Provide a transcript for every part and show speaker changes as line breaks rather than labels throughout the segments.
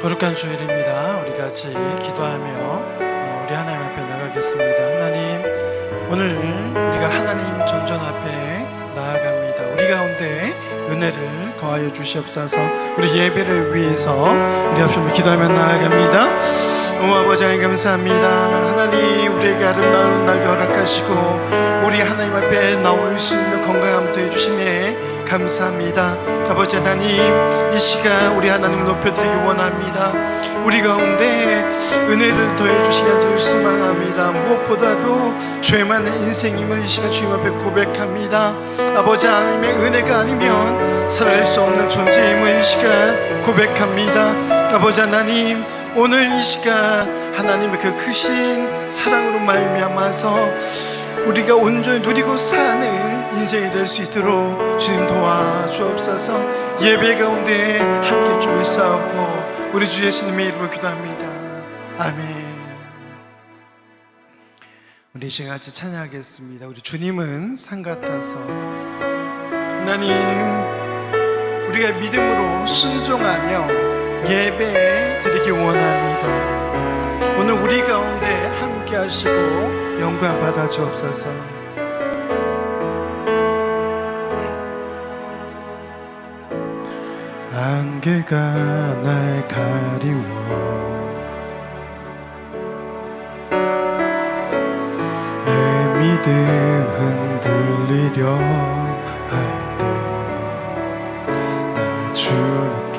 거룩한 주일입니다. 우리 같이 기도하며 우리 하나님 앞에 나가겠습니다. 하나님, 오늘 우리가 하나님 전전 앞에 나아갑니다. 우리 가운데 은혜를 더하여 주시옵소서. 우리 예배를 위해서 우리 앞에 기도하며 나아갑니다. 아버지 하나님 감사합니다. 하나님, 우리에게 아름다운 날도 허락하시고 우리 하나님 앞에 나올 수 있는 건강함도 해주심에 감사합니다. 아버지 하나님, 이 시간 우리 하나님 높여드리기 원합니다. 우리 가운데 은혜를 더해주시기 간절히 소망합니다. 무엇보다도 죄 많은 인생임을 이 시간 주님 앞에 고백합니다. 아버지 하나님의 은혜가 아니면 살아갈 수 없는 존재임을 이 시간 고백합니다. 아버지 하나님, 오늘 이 시간 하나님의 그 크신 사랑으로 말미암아서 우리가 온전히 누리고 사는 인생이 될 수 있도록 주님 도와주옵소서. 예배 가운데 함께 춤을 쌓고 우리 주 예수님의 이름으로 기도합니다. 아멘. 우리 이 시간 같이 찬양하겠습니다. 우리 주님은 산 같아서. 하나님, 우리가 믿음으로 순종하며 예배 드리기 원합니다. 오늘 우리 가운데 함께 하시고 영광 받아 주옵소서. 안개가 날 가리워 내 믿음 흔들리려 할 때 나 주님께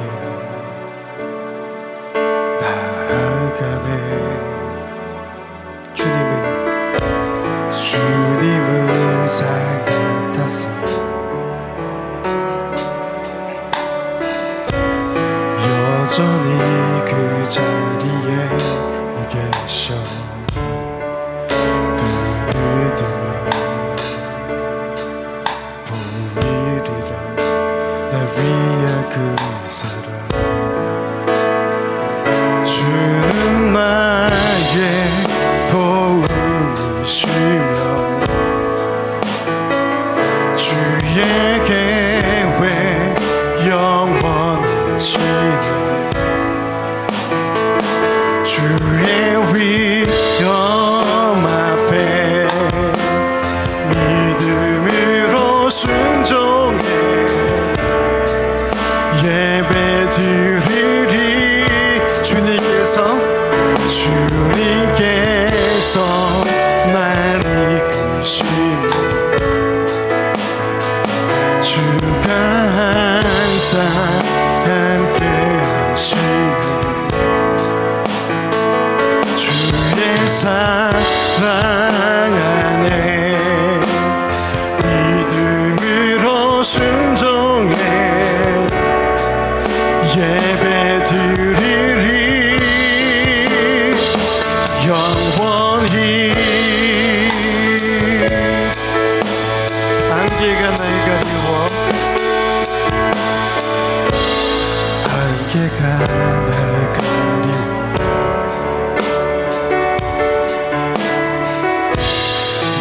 나아가네. 주님은 산 같아서 여전히 그 자리에 계셔. 눈을 뜨면 보이리라 날 위해 그 사랑. 주는 나의 보응이시며 주의 계획 영원하시네. 주의 위엄 앞에 믿음으로 순종해 예배 드리리. 주님께서 날 이끄시며 주가 항상 함께 하시네. 주의 사랑 안에 믿음으로 순종해 예배 드리리. 영원히 안개가 날 가리워 안개가 날 가리워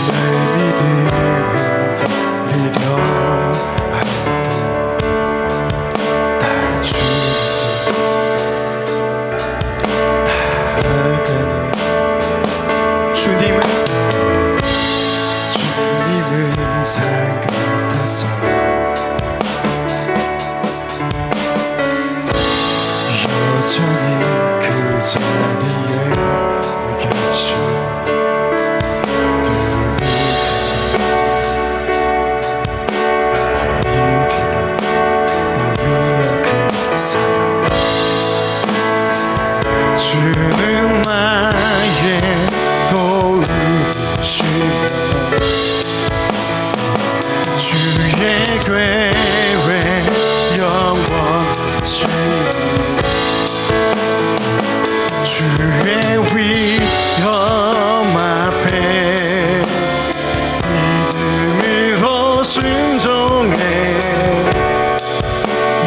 내 믿음은 들리려 할 때 나 주님께 나아가네. 주님은 산 같아서 여전히 그 자리에 계셔. 눈이 보이리라 나 위에 그 사랑. 주는 나의 도우시며 주의 계획 영원하시네. 주의 위엄 앞에 믿음으로 순종해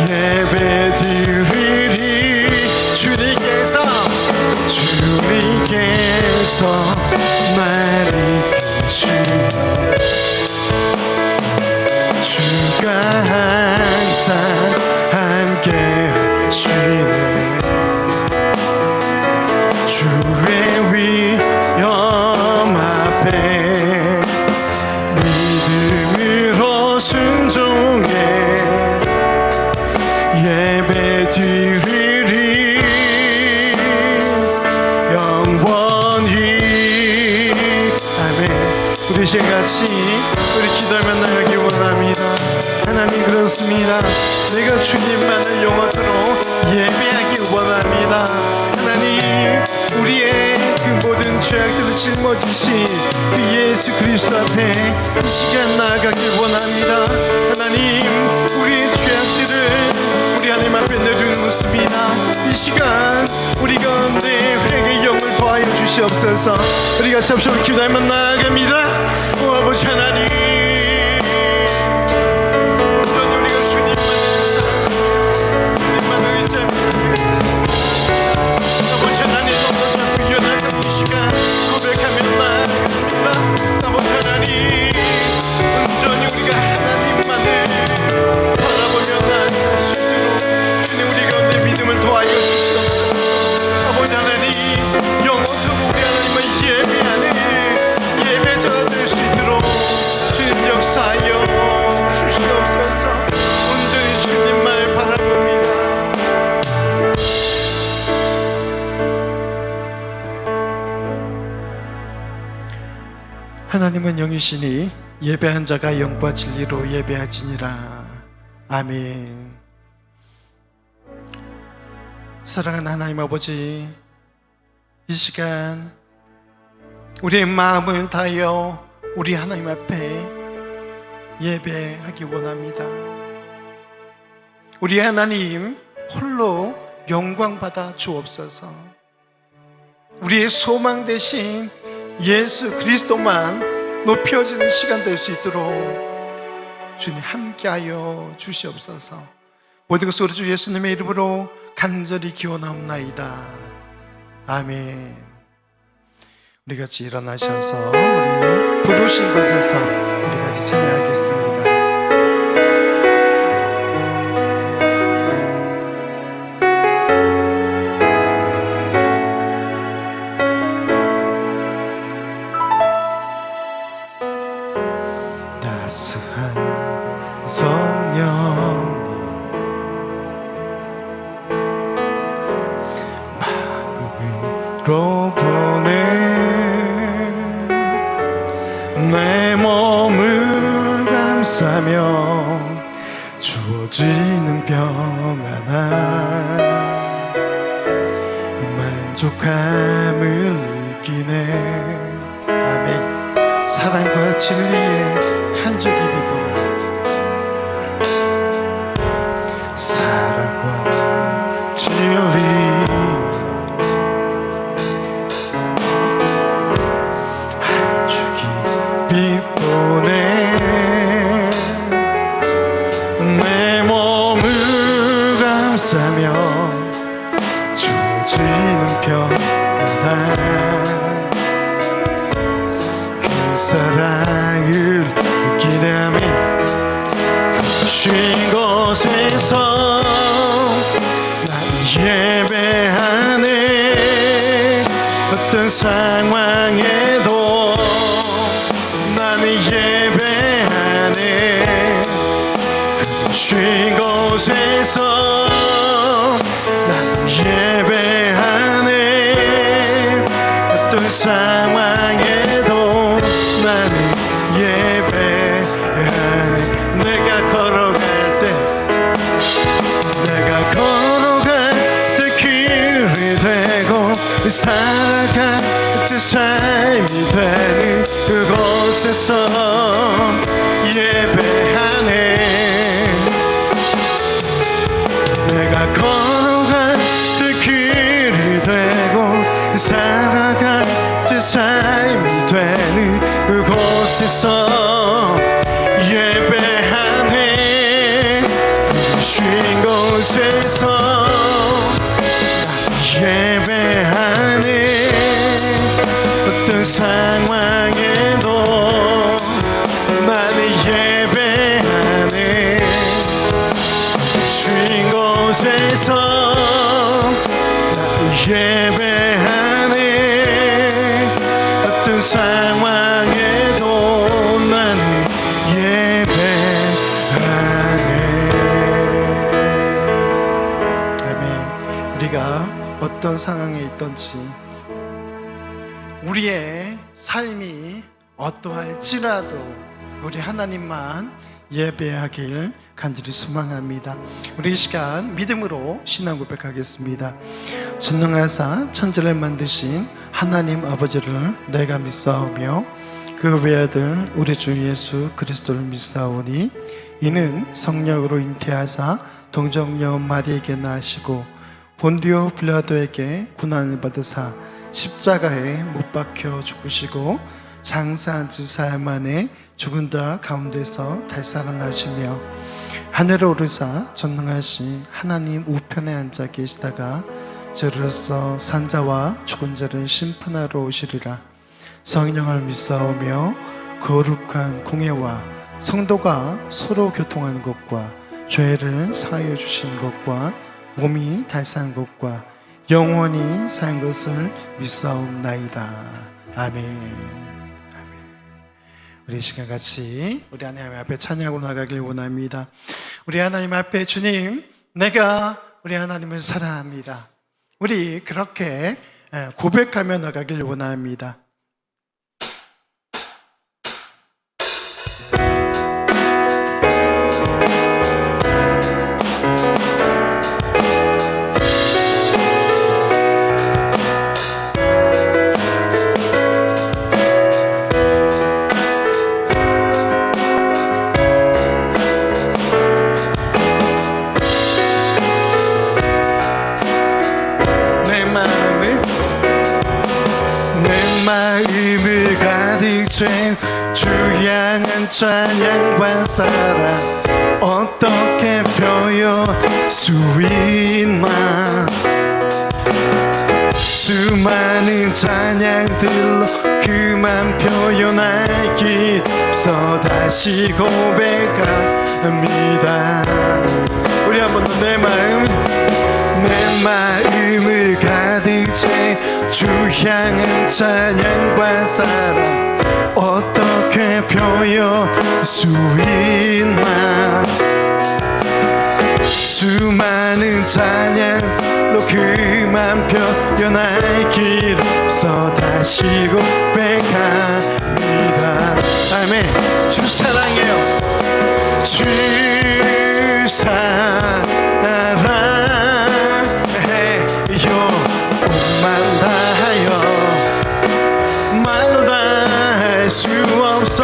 예배 드리리. 주님께서 날 이끄시며 주가 항상 함께 하시네. 예배 드리리 영원히. 아멘. 우리 시간같이 우리 기도하며 나가기 원합니다. 하나님, 그렇습니다. 내가 주님만을 영원토록 예배하기 원합니다. 하나님, 우리의 그 모든 죄악들을 짊어지신 그 예수 그리스도 앞에 이 시간 나아가길 원합니다. 하나님, 우리의 죄악들을 우리 하나님 앞에 내려놓습니다. 이 시간 우리 가운데 회개의 영을 더하여 주시옵소서. 우리가 잠시만 기도하며 나아갑니다. 오 아버지 하나님, 온전히 우리가 주님만을 사랑하고 주님만을 의지하며 아버지 하나님, 너무 연약한 이 시간 고백하며 나아갑니다. 아버지 하나님, 온전히 우리가 하나님만을 바라보며 나아갈 수 있도록 주님 우리 가운데 믿음을 도와여 주시옵소서. 아버지 하나님, 영원토록 우리 하나님을 예배하는 예배자가 될 수 있도록 주님 역사하여 주시옵소서. 온전히 주님만 바라봅니다. 하나님은 영이시니 예배한 자가 영과 진리로 예배하지니라. 아멘. 사랑하는 하나님 아버지, 이 시간 우리의 마음을 다하여 우리 하나님 앞에 예배하기 원합니다. 우리 하나님 홀로 영광 받아 주옵소서. 우리의 소망 되신 예수 그리스도만 높여지는 시간 될 수 있도록 주님 함께하여 주시옵소서. 모든 것을 우리 주 예수님의 이름으로 간절히 기원하옵나이다. 아멘. 우리 같이 일어나셔서 우리 부르신 곳에서 우리 같이 찬양하겠습니다. 따스한 성령님 마음으로 보내 내 몸을 감싸며 주어지는 평안한 만족함을 느끼네. 아멘. 사랑과 진리의 한 줄기 빛보는 사랑과 진리 빛보내 내 몸을 감싸며 주어지는 평안한 그 사랑을 느끼다면 쉰 곳에서 난 예배하네. 어떤 상황에도 예배하네. 쉰 곳에서 난 예배하네. 어떤 상황에도 나는 예배하네. 내가 걸어갈 때 길이 되고 살아갈 때 삶이 되는 그곳에서 예배하네. 내가 걸어갈 때 길이 되고 살아갈 때 삶이 되는 그곳에서 예배하네. 쉰 곳에서 예배하네. 어떤 상황에도 나는 예배하네. 쉰 곳에서 나는 예배하네. 어떤 상황에도 나는 예배하네. 우리가 어떤 상황에 있든지 우리의 삶이 어떠할지라도 우리 하나님만 예배하길 간절히 소망합니다. 우리 이 시간 믿음으로 신앙 고백하겠습니다. 전능하사 천지를 만드신 하나님 아버지를 내가 믿사오며 그 외아들 우리 주 예수 그리스도를 믿사오니 이는 성령으로 잉태하사 동정녀 마리에게 나시고 본디오 빌라도에게 고난을 받으사 십자가에 못 박혀 죽으시고 장사한 지 사흘 만에 죽은 자 가운데서 달살아나시며 하늘에 오르사 전능하신 하나님 우편에 앉아 계시다가 저로서 산자와 죽은 자를 심판하러 오시리라. 성령을 믿사오며 거룩한 공예와 성도가 서로 교통하는 것과 죄를 사하여 주신 것과 몸이 달사한 것과 영원히 사는 것을 믿사옵나이다. 아멘. 우리 이 시간 같이 우리 하나님 앞에 찬양하고 나가길 원합니다. 우리 하나님 앞에 주님, 내가 우리 하나님을 사랑합니다. 우리 그렇게 고백하며 나가길 원합니다. 마음을 가득 채운 주 향한 찬양과 사랑 어떻게 표현할 수 있나. 수많은 찬양들로 그만 표현할 길 없어 다시 고백합니다. 우리 한 번 더 내 마음을 가득 채 주 향한 찬양과 사랑 어떻게 표현할 수 있나. 수많은 찬양도 그만 표현할 길 없어 다시 고백합니다. 아멘. 주 사랑해요. 주 사랑해요. 만 다하여 말로 다 할 수 없어.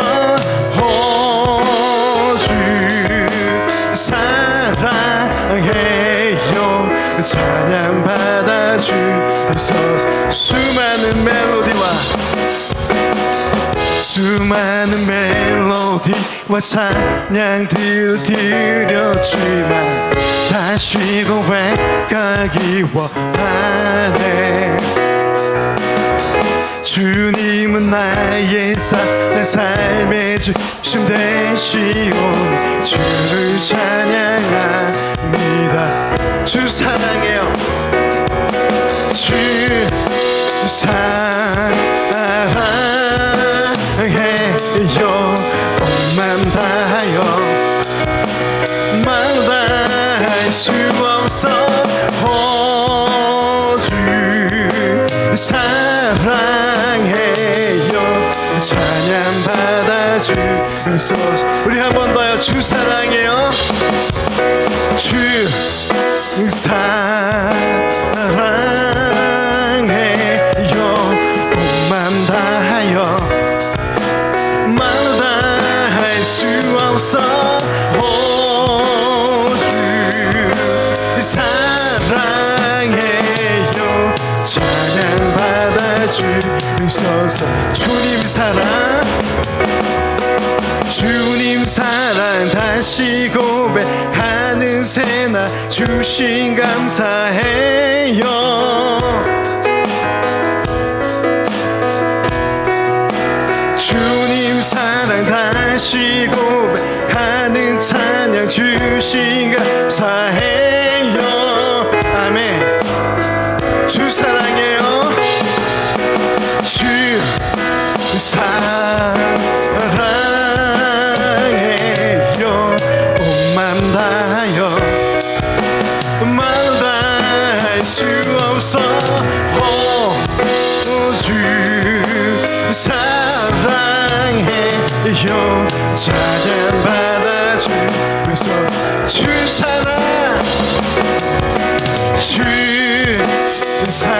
주 사랑해요. 찬양 받아주소서. 수많은 멜로디와 찬양들을 드렸지만 다시 고백하기 원하네. 주님은 나의 내 삶의 중심 되시오니 주를 찬양합니다. 주 사랑해요. 주 사랑해요. 맘 다하여 말로 다 할 수 없어. 주 사랑해요. 찬양 받아주소서. 우리 한 번 더요. 주 사랑해요. 주 사랑해요. 맘 다하여 말로 다 할 수 없어. 주 사랑해요. 찬양 받아주소서. 주님 사랑 다시 고백하는 새나 주신 감사해요. 주님 사랑 다시 고백하는 찬양 주신 감사해요. 아멘. 주 사랑해요. 주 사랑해요. 온 맘 다하여 말로 다 할 수 주옵소서. 주 사랑해요. 찬양받아 주옵소서. 주 사랑, 주 사랑해요.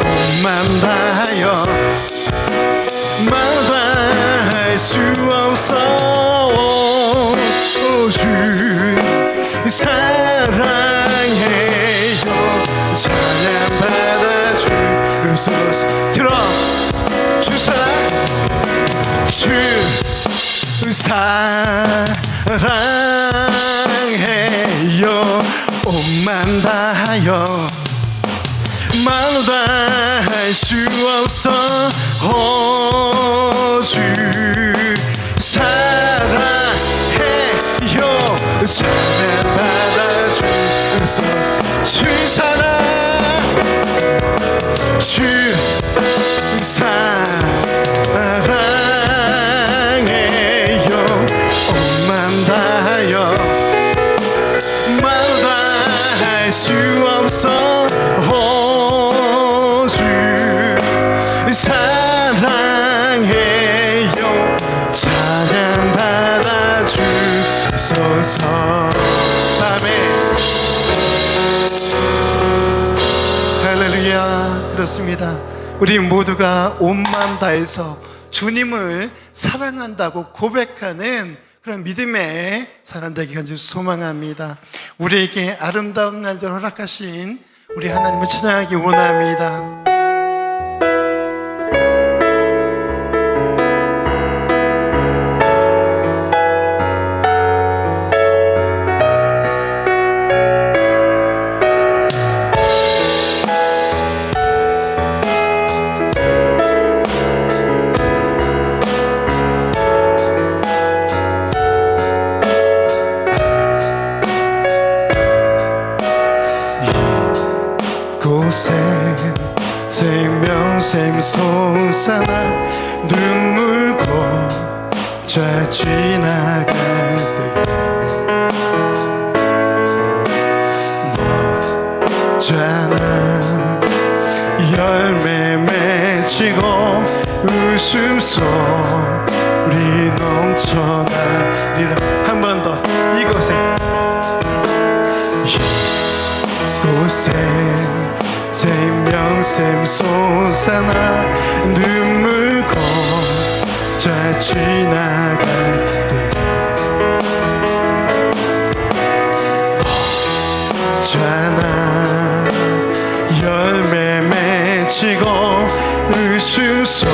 몸만 다하여 말할 수 없어. 주 사랑해요. 찬양받아 주소서. 들어. 주 사랑, 주 사랑해요. 옷만 다하여 말로 다 할 수 없어. 주 사랑해요. 찬양받아 주소서. 주 사랑, 주 사랑해요. 옷만 다하여 말로 다 할 수 없어. 주 사랑해요. 찬양받아 주소서. 아멘. 할렐루야. 그렇습니다. 우리 모두가 온마음 다해서 주님을 사랑한다고 고백하는 그런 믿음의 사람 되기 간절히 소망합니다. 우리에게 아름다운 날들 허락하신 우리 하나님을 찬양하기 원합니다. 생명샘 솟아나 눈물 고자 지나갈 때 너잖아. 열매 맺히고 웃음소리 넘쳐나리라. 한 번 더. 이곳에 생명샘 솟아나 눈물 고자 지나갈 때 너잖아. 열매 맺히고 웃음소리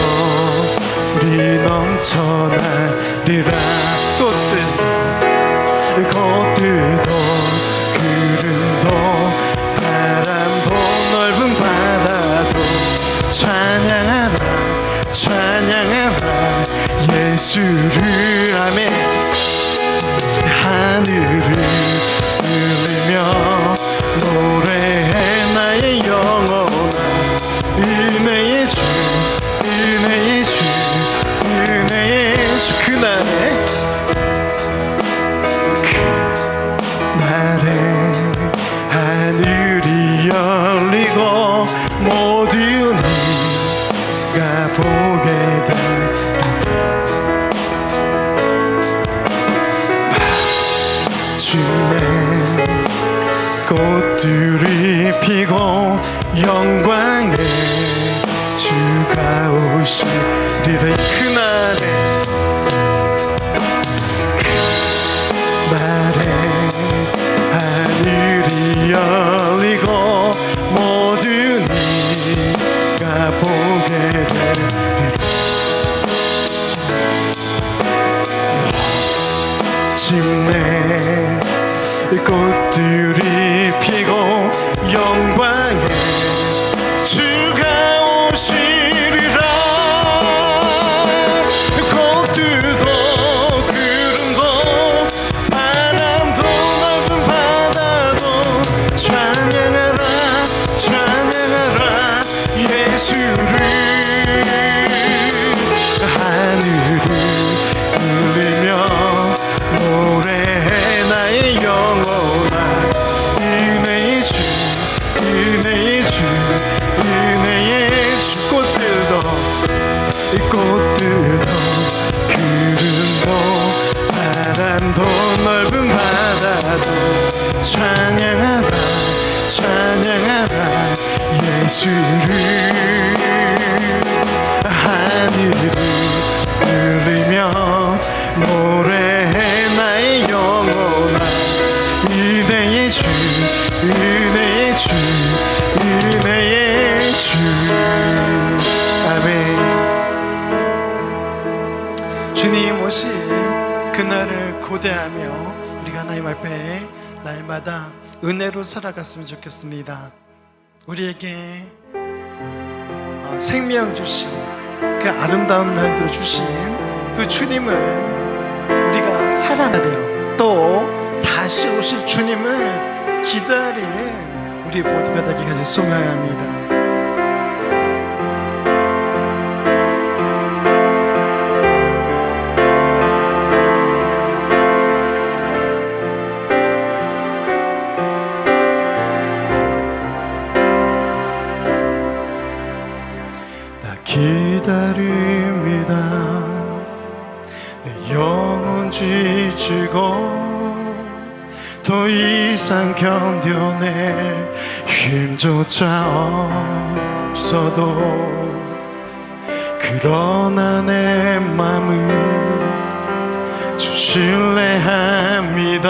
넘쳐나리라. 꽃들도 구름도 바람도 넓은 바다도 찬양하라 찬양하라 예수를. 아멘. 하늘을 울리며 노래해 나의 영혼아. 은혜의 주 은혜의 주 은혜의 주. 그날에 하늘이 열리고 모두 네가 보게 될 마침내 꽃들이 피고 영광의 주가 오시리라. 그날에 하늘이 열리고 모두 네가 보게 되리라. 마침내 꽃들이 피고 영광의 주가 오시리라. 꽃들도 구름도 바람도 넓은 바다도 찬양하라 찬양하라 예수를. 하늘을 울리며 노래해 나의 영혼아. 찬양하라 찬양하라 예수를 하늘을 들리며 노래해 나의 영혼아 은혜의 주 은혜의 주 은혜의 주 아멘. 주님 오실 그날을 고대하며 우리가 하나님 앞에 날마다 은혜로 살아갔으면 좋겠습니다. 우리에게 생명 주신 그 아름다운 날들 주신 그 주님을 우리가 사랑하며 또 다시 오실 주님을 기다리는 우리 모두가 되기까지 소망합니다. 기다립니다. 내 영혼 지치고 더 이상 견뎌낼 힘조차 없어도 그러나 내 맘을 신뢰합니다.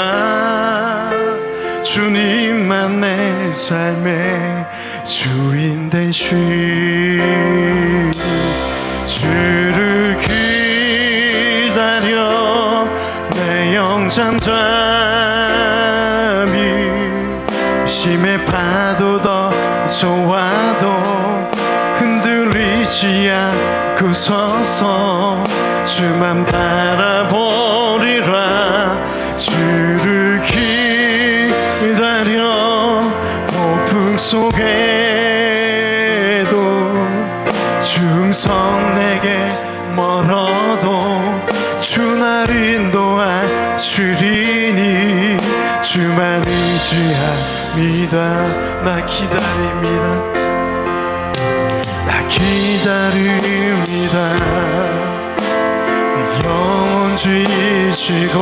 주님만 내 삶의 주인 되시 주를 기다려 내 영 잠잠히 심해 파도 더 좋아도 흔들리지 않고 서서 주만 바라보리라. 주를 기다려 폭풍 속에도 중성 내게 멀어도 주 날 인도하시리니 주만 의지합니다. 나 기다립니다. 나 기다립니다. 내 영혼 지치고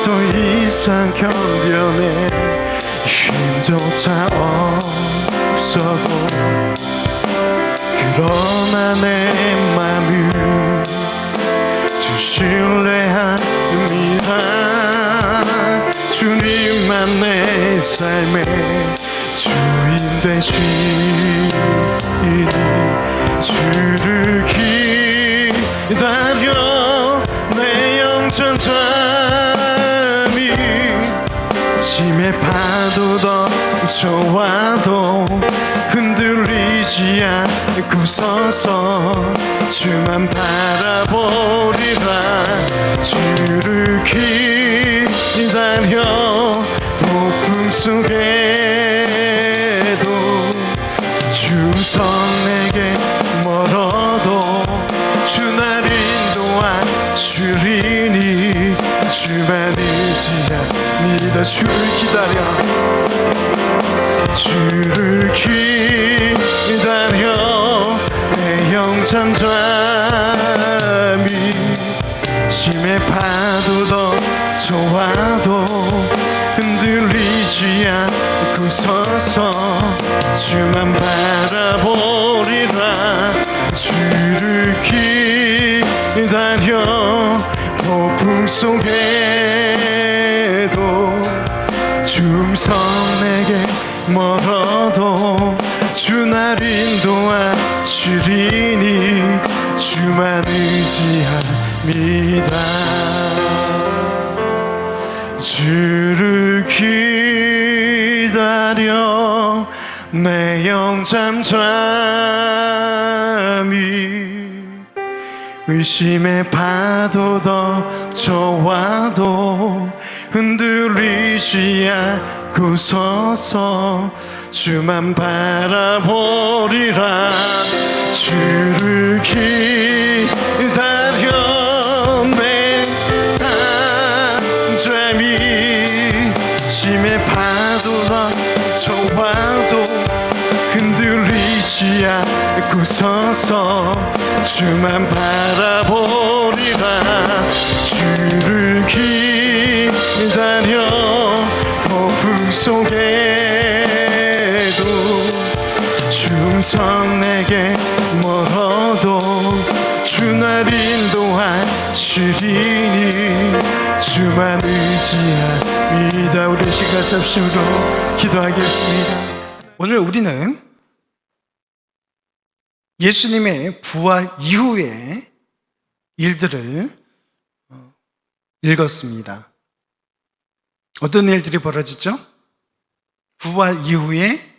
더 이상 견뎌낼 힘조차 없어도 그러나 내 맘을 신뢰합니다. 주님만 내 삶의 주인 되시니 주를 기다려 내 영전 잠이 심해 파도 더 좋아도 흔들리지 않고 서서 주만 바라보리라. 주를 기다려 폭풍 속에도 주선 내게 멀어도 주 날 인도하시리니 주만 의지합니다. 주를 기다려 주를 기다려 내 영참 잠이 심해 파도 더 좋아도 흔들리지 않고 서서 주만 바라보리라. 주를 기다려 폭풍 속에도 중성 내게 멀어도 주 날 인도하시리니 주만 의지합니다. 주를 기다려 내 영잠 잠이 의심의 파도 더 좋아도 흔들리지 않고 서서 주만 바라보리라. 주를 기다려 내 잠잠이 심해 파도 더 좋아도 흔들리지 않고 서서 주만 바라보리라. 주를 기다려 내게 멀어도 주 날 인도하시리니 주만 의지합니다. 우리 시간 잡심으로 기도하겠습니다. 오늘 우리는 예수님의 부활 이후의 일들을 읽었습니다. 어떤 일들이 벌어지죠? 부활 이후에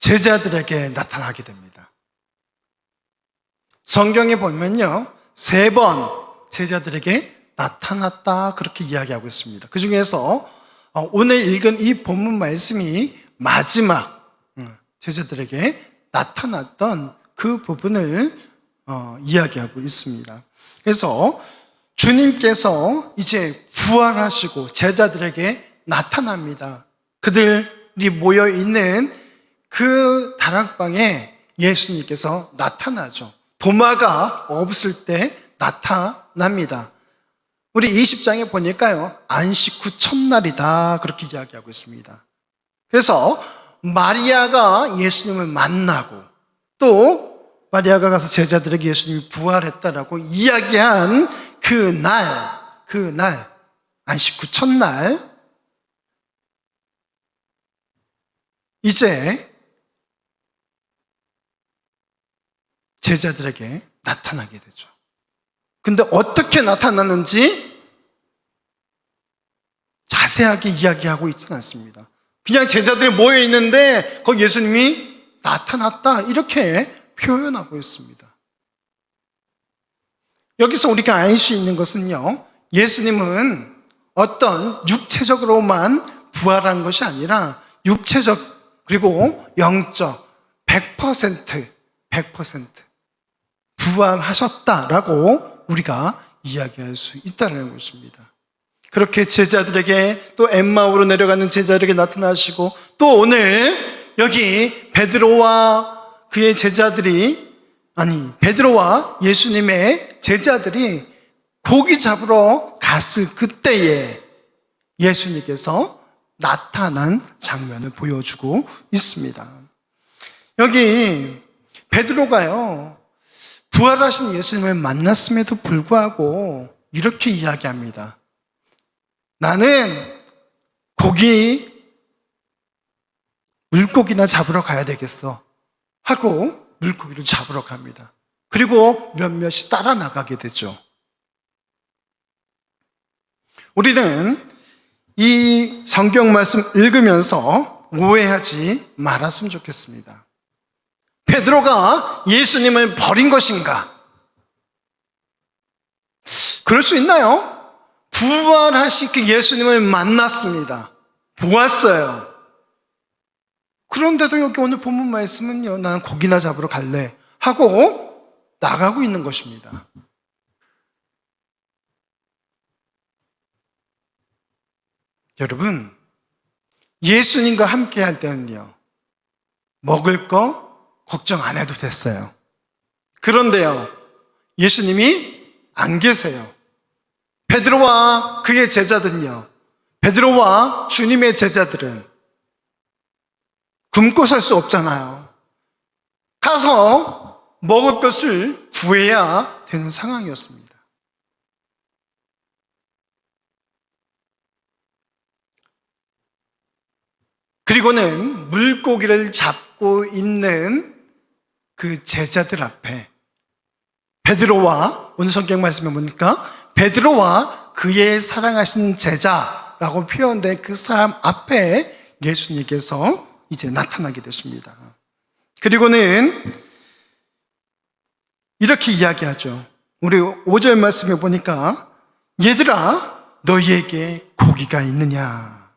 제자들에게 나타나게 됩니다. 성경에 보면요, 3번 제자들에게 나타났다 그렇게 이야기하고 있습니다. 그 중에서 오늘 읽은 이 본문 말씀이 마지막 제자들에게 나타났던 그 부분을 이야기하고 있습니다. 그래서 주님께서 이제 부활하시고 제자들에게 나타납니다. 그들이 모여있는 그 다락방에 예수님께서 나타나죠. 도마가 없을 때 나타납니다. 우리 20장에 보니까요, 안식 후 첫날이다 그렇게 이야기하고 있습니다. 그래서 마리아가 예수님을 만나고 또 마리아가 가서 제자들에게 예수님이 부활했다라고 이야기한 그날 안식 후 첫날, 이제 제자들에게 나타나게 되죠. 근데 어떻게 나타났는지 자세하게 이야기하고 있지는 않습니다. 그냥 제자들이 모여 있는데 거기 예수님이 나타났다 이렇게 표현하고 있습니다. 여기서 우리가 알 수 있는 것은요, 예수님은 어떤 육체적으로만 부활한 것이 아니라 육체적 그리고 영적 100% 부활하셨다라고 우리가 이야기할 수 있다는 것입니다. 그렇게 제자들에게, 또 엠마오로 내려가는 제자들에게 나타나시고, 또 오늘 여기 베드로와 그의 제자들이, 베드로와 예수님의 제자들이 고기 잡으러 갔을 그때에 예수님께서 나타난 장면을 보여주고 있습니다. 여기 베드로가요, 부활하신 예수님을 만났음에도 불구하고 이렇게 이야기합니다. 나는 물고기나 잡으러 가야 되겠어 하고 물고기를 잡으러 갑니다. 그리고 몇몇이 따라 나가게 되죠. 우리는 이 성경 말씀 읽으면서 오해하지 말았으면 좋겠습니다. 베드로가 예수님을 버린 것인가? 그럴 수 있나요? 부활하신 그 예수님을 만났습니다. 보았어요. 그런데도 여기 오늘 본문 말씀은요, 나는 고기나 잡으러 갈래 하고 나가고 있는 것입니다. 여러분, 예수님과 함께 할 때는요, 먹을 거 걱정 안 해도 됐어요. 그런데요, 예수님이 안 계세요. 베드로와 그의 제자들은요, 베드로와 주님의 제자들은 굶고 살 수 없잖아요. 가서 먹을 것을 구해야 되는 상황이었습니다. 그리고는 물고기를 잡고 있는 그 제자들 앞에 베드로와, 오늘 성경 말씀에 보니까 베드로와 그의 사랑하시는 제자라고 표현된 그 사람 앞에 예수님께서 이제 나타나게 됐습니다. 그리고는 이렇게 이야기하죠. 우리 5절 말씀에 보니까 얘들아 너희에게 고기가 있느냐.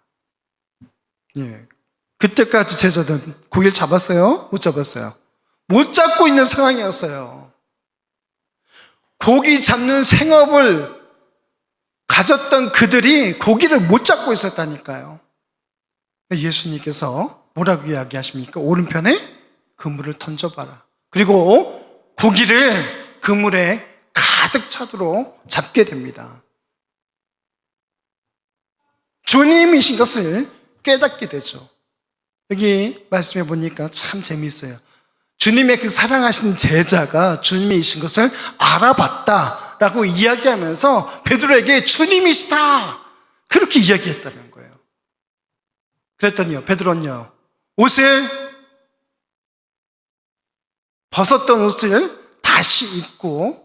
예. 그때까지 제자들은 고기를 잡았어요? 못 잡았어요? 못 잡고 있는 상황이었어요. 고기 잡는 생업을 가졌던 그들이 고기를 못 잡고 있었다니까요. 예수님께서 뭐라고 이야기하십니까? 오른편에 그물을 던져봐라. 그리고 고기를 그물에 가득 차도록 잡게 됩니다. 주님이신 것을 깨닫게 되죠. 여기 말씀해 보니까 참 재미있어요. 주님의 그 사랑하신 제자가 주님이신 것을 알아봤다라고 이야기하면서 베드로에게 주님이시다 그렇게 이야기했다는 거예요. 그랬더니요, 베드로는요, 벗었던 옷을 다시 입고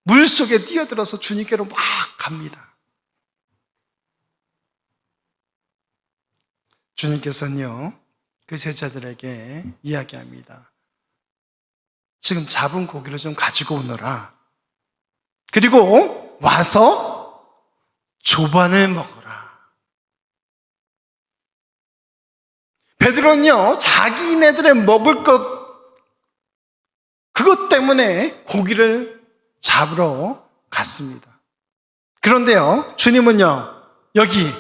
물속에 뛰어들어서 주님께로 막 갑니다. 주님께서는요, 그 제자들에게 이야기합니다. 지금 잡은 고기를 좀 가지고 오너라. 그리고 와서 조반을 먹어라. 베드로는요, 자기네들의 먹을 그것 때문에 고기를 잡으러 갔습니다. 그런데요, 주님은요, 여기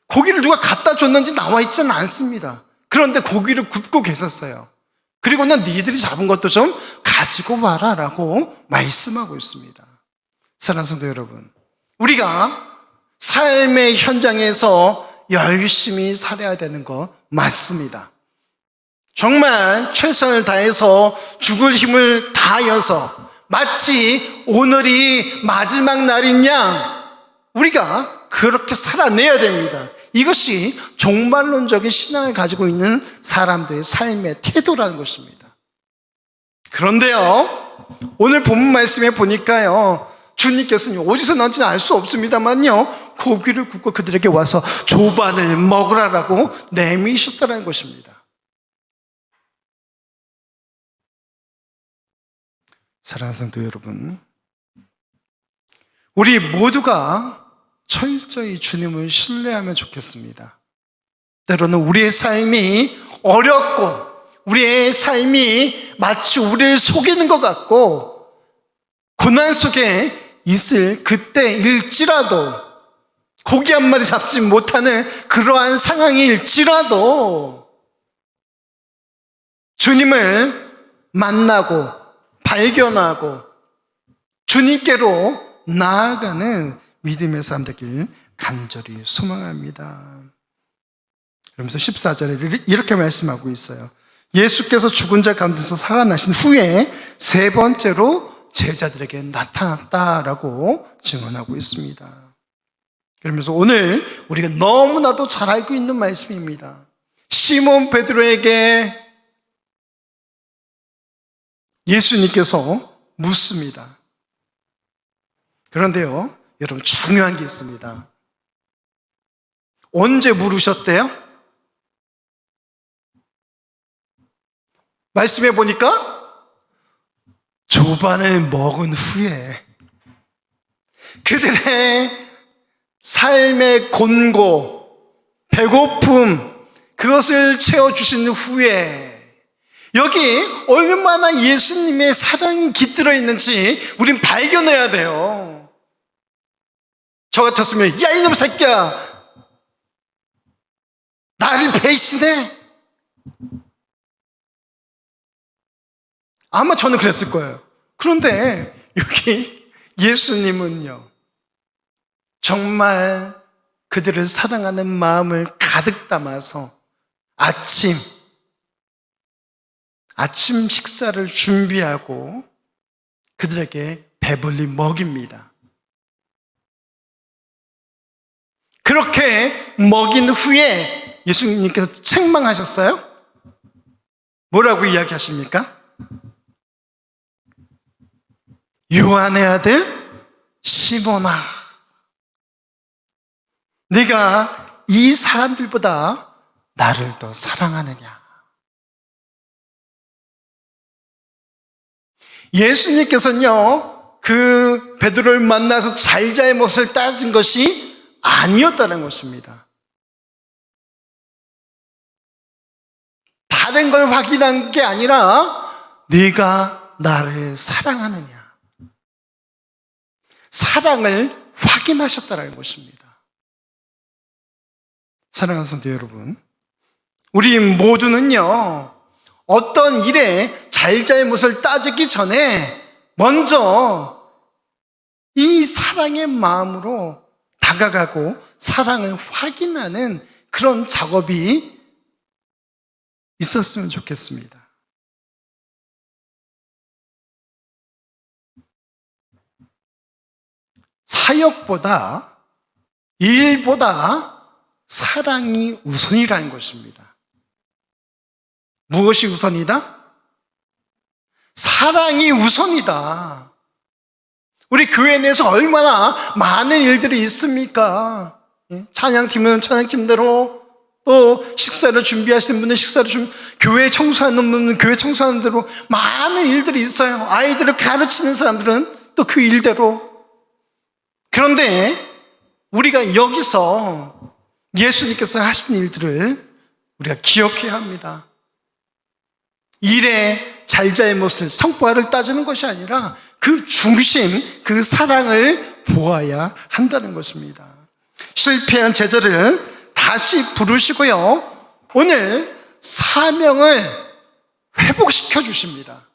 고기를 누가 갖다 줬는지 나와 있지는 않습니다. 그런데 고기를 굽고 계셨어요. 그리고는 너희들이 잡은 것도 좀 가지고 와라 라고 말씀하고 있습니다. 사랑하는 성도 여러분, 우리가 삶의 현장에서 열심히 살아야 되는 거 맞습니다. 정말 최선을 다해서 죽을 힘을 다하여서 마치 오늘이 마지막 날인 양 우리가 그렇게 살아내야 됩니다. 이것이 종말론적인 신앙을 가지고 있는 사람들의 삶의 태도라는 것입니다. 그런데요, 오늘 본문 말씀에 보니까요, 주님께서는 어디서 나온지는 알 수 없습니다만요, 고기를 굽고 그들에게 와서 조반을 먹으라라고 내미셨다는 것입니다. 사랑하는 성도 여러분, 우리 모두가 철저히 주님을 신뢰하면 좋겠습니다. 때로는 우리의 삶이 어렵고 우리의 삶이 마치 우리를 속이는 것 같고 고난 속에 있을 그때일지라도 고기 한 마리 잡지 못하는 그러한 상황일지라도 주님을 만나고 발견하고 주님께로 나아가는 믿음의 삶 되길 간절히 소망합니다. 그러면서 14절에 이렇게 말씀하고 있어요. 예수께서 죽은 자 가운데서 살아나신 후에 세 번째로 제자들에게 나타났다라고 증언하고 있습니다. 그러면서 오늘 우리가 너무나도 잘 알고 있는 말씀입니다. 시몬 베드로에게 예수님께서 묻습니다. 그런데요, 여러분 중요한 게 있습니다. 언제 물으셨대요? 말씀해 보니까 조반을 먹은 후에 그들의 삶의 곤고, 배고픔 그것을 채워주신 후에 여기 얼마나 예수님의 사랑이 깃들어 있는지 우린 발견해야 돼요. 저 같았으면 야 이놈 새끼야 나를 배신해? 아마 저는 그랬을 거예요. 그런데 여기 예수님은요 정말 그들을 사랑하는 마음을 가득 담아서 아침 식사를 준비하고 그들에게 배불리 먹입니다. 그렇게 먹인 후에 예수님께서 책망하셨어요? 뭐라고 이야기하십니까? 요한의 아들 시몬아, 네가 이 사람들보다 나를 더 사랑하느냐? 예수님께서는요 그 베드로를 만나서 잘잘못을 따진 것이 아니었다는 것입니다. 다른 걸 확인한 게 아니라 네가 나를 사랑하느냐, 사랑을 확인하셨다는 것입니다. 사랑하는 성도 여러분, 우리 모두는요 어떤 일에 잘잘못을 따지기 전에 먼저 이 사랑의 마음으로 다가가고 사랑을 확인하는 그런 작업이 있었으면 좋겠습니다. 사역보다, 일보다 사랑이 우선이라는 것입니다. 무엇이 우선이다? 사랑이 우선이다. 우리 교회 내에서 얼마나 많은 일들이 있습니까? 찬양팀은 찬양팀대로, 또 식사를 준비하시는 분은 교회 청소하는 분은 교회 청소하는 대로 많은 일들이 있어요. 아이들을 가르치는 사람들은 또 그 일대로. 그런데 우리가 여기서 예수님께서 하신 일들을 우리가 기억해야 합니다. 일의 잘잘못을, 성과를 따지는 것이 아니라 그 중심, 그 사랑을 보아야 한다는 것입니다. 실패한 제자를 다시 부르시고요, 오늘 사명을 회복시켜 주십니다.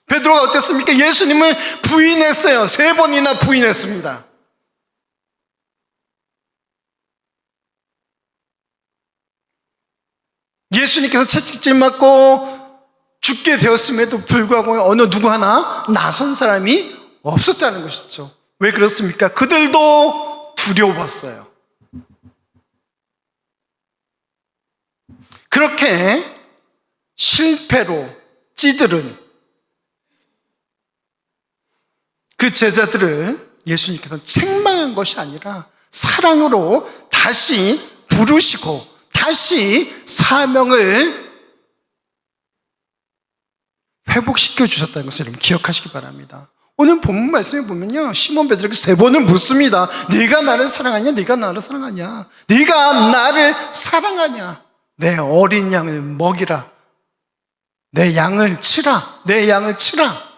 베드로가 어땠습니까? 예수님을 부인했어요. 3번이나 부인했습니다. 예수님께서 채찍질 맞고 죽게 되었음에도 불구하고 어느 누구 하나 나선 사람이 없었다는 것이죠. 왜 그렇습니까? 그들도 두려웠어요. 그렇게 실패로 찌들은 그 제자들을 예수님께서 책망한 것이 아니라 사랑으로 다시 부르시고 다시 사명을 회복시켜 주셨다는 것을 여러분 기억하시기 바랍니다. 오늘 본문 말씀에 보면요, 시몬 베드로에게 3번을 묻습니다. 네가 나를 사랑하냐? 네가 나를 사랑하냐? 네가 나를 사랑하냐? 내 어린 양을 먹이라. 내 양을 치라. 내 양을 치라.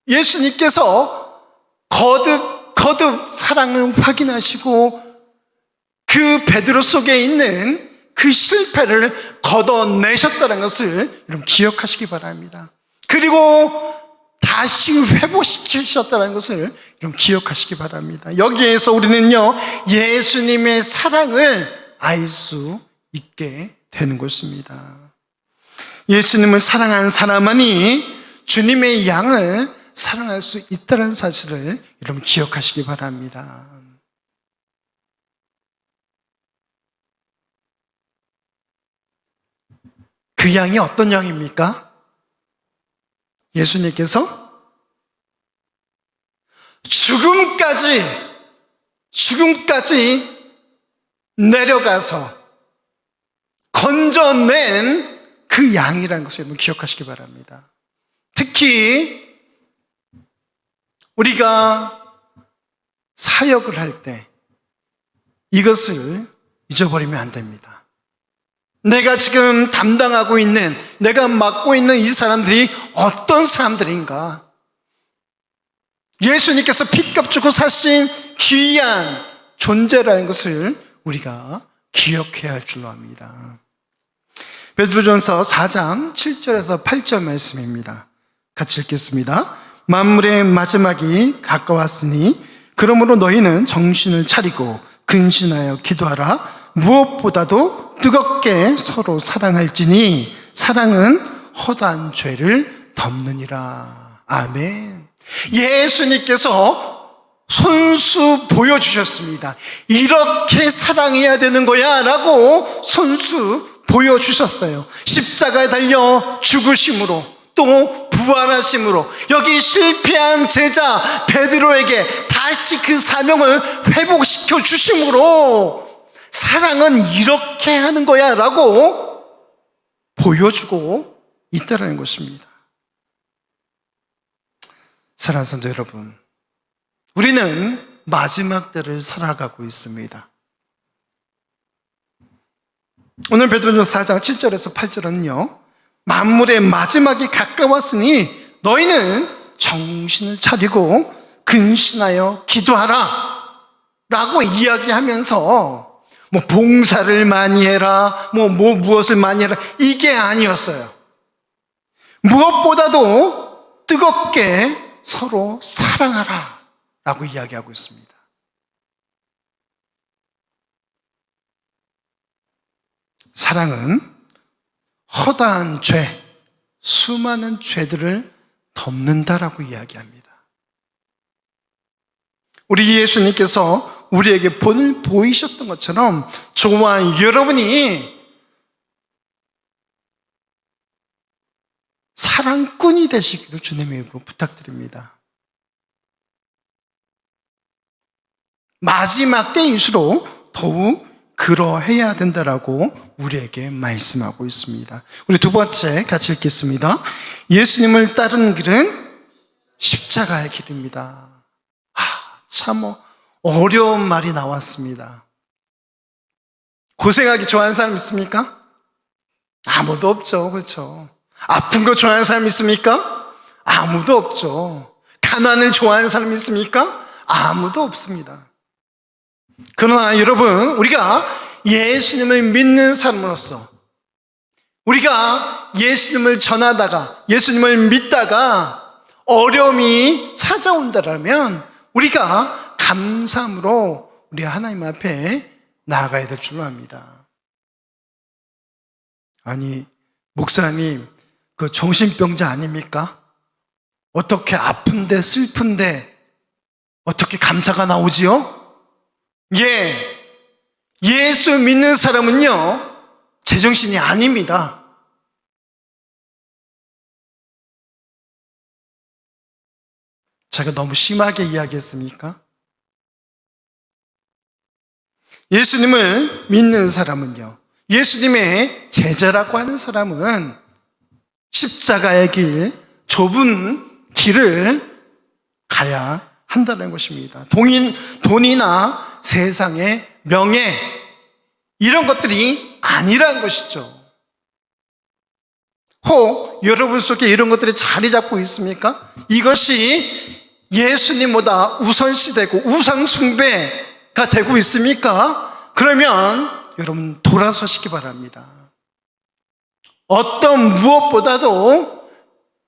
예수님께서 거듭 사랑을 확인하시고 그 베드로 속에 있는 그 실패를 걷어내셨다는 것을 여러분 기억하시기 바랍니다. 그리고 다시 회복시키셨다는 것을 여러분 기억하시기 바랍니다. 여기에서 우리는요, 예수님의 사랑을 알 수 있게 되는 것입니다. 예수님을 사랑하는 사람만이 주님의 양을 사랑할 수 있다는 사실을 여러분 기억하시기 바랍니다. 그 양이 어떤 양입니까? 예수님께서 죽음까지 내려가서 건져낸 그 양이라는 것을 여러분 기억하시기 바랍니다. 특히 우리가 사역을 할 때 이것을 잊어버리면 안 됩니다. 내가 지금 담당하고 있는, 내가 맡고 있는 이 사람들이 어떤 사람들인가? 예수님께서 피값 주고 사신 귀한 존재라는 것을 우리가 기억해야 할 줄로 압니다. 베드로전서 4장 7절에서 8절 말씀입니다. 같이 읽겠습니다. 만물의 마지막이 가까웠으니 그러므로 너희는 정신을 차리고 근신하여 기도하라. 무엇보다도 뜨겁게 서로 사랑할지니 사랑은 허다한 죄를 덮느니라. 아멘. 예수님께서 손수 보여주셨습니다. 이렇게 사랑해야 되는 거야 라고 손수 보여주셨어요. 십자가에 달려 죽으심으로 또 부활하심으로 여기 실패한 제자 베드로에게 다시 그 사명을 회복시켜 주심으로 사랑은 이렇게 하는 거야 라고 보여주고 있다는 것입니다. 사랑하는 성도 여러분, 우리는 마지막 때를 살아가고 있습니다. 오늘 베드로전서 4장 7절에서 8절은요, 만물의 마지막이 가까웠으니 너희는 정신을 차리고 근신하여 기도하라 라고 이야기하면서 봉사를 많이 해라, 무엇을 많이 해라, 이게 아니었어요. 무엇보다도 뜨겁게 서로 사랑하라 라고 이야기하고 있습니다. 사랑은 허다한 죄, 수많은 죄들을 덮는다라고 이야기합니다. 우리 예수님께서 우리에게 본을 보이셨던 것처럼 저와 여러분이 사랑꾼이 되시기를 주님의 이름으로 부탁드립니다. 마지막 때일수록 더욱 그러해야 된다라고 우리에게 말씀하고 있습니다. 우리 두 번째 같이 읽겠습니다. 예수님을 따르는 길은 십자가의 길입니다. 참 어려운 말이 나왔습니다. 고생하기 좋아하는 사람 있습니까? 아무도 없죠. 그렇죠? 아픈 거 좋아하는 사람 있습니까? 아무도 없죠. 가난을 좋아하는 사람 있습니까? 아무도 없습니다. 그러나 여러분, 우리가 예수님을 믿는 사람으로서, 우리가 예수님을 전하다가 예수님을 믿다가 어려움이 찾아온다면 우리가 감사함으로 우리 하나님 앞에 나아가야 될 줄로 압니다. 아니, 목사님, 그 정신병자 아닙니까? 어떻게 아픈데 슬픈데 어떻게 감사가 나오지요? 예수 믿는 사람은요, 제정신이 아닙니다. 제가 너무 심하게 이야기했습니까? 예수님을 믿는 사람은요, 예수님의 제자라고 하는 사람은 십자가의 길, 좁은 길을 가야 한다는 것입니다. 돈이나 세상의 명예, 이런 것들이 아니라는 것이죠. 혹 여러분 속에 이런 것들이 자리 잡고 있습니까? 이것이 예수님보다 우선시되고 우상숭배가 되고 있습니까? 그러면 여러분 돌아서시기 바랍니다. 어떤 무엇보다도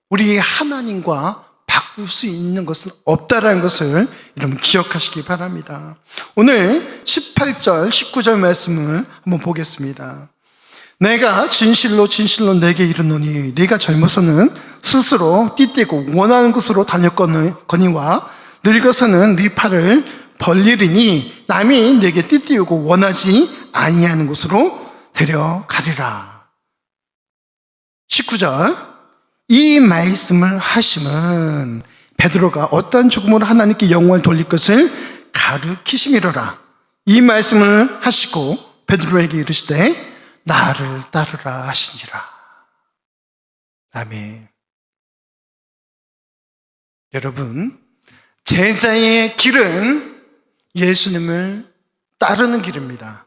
우리 하나님과 바꿀 수 있는 것은 없다라는 것을 여러분 기억하시기 바랍니다. 오늘 18절, 19절 말씀을 한번 보겠습니다. 내가 진실로 진실로 내게 이르노니 네가 젊어서는 스스로 띠띠고 원하는 곳으로 다녔거니와 늙어서는 네 팔을 벌리리니 남이 내게 띠띠우고 원하지 아니하는 곳으로 데려가리라. 19절, 이 말씀을 하심은 베드로가 어떠한 죽음으로 하나님께 영광을 돌릴 것을 가르치심이로라. 이 말씀을 하시고 베드로에게 이르시되 나를 따르라 하시니라. 아멘. 여러분, 제자의 길은 예수님을 따르는 길입니다.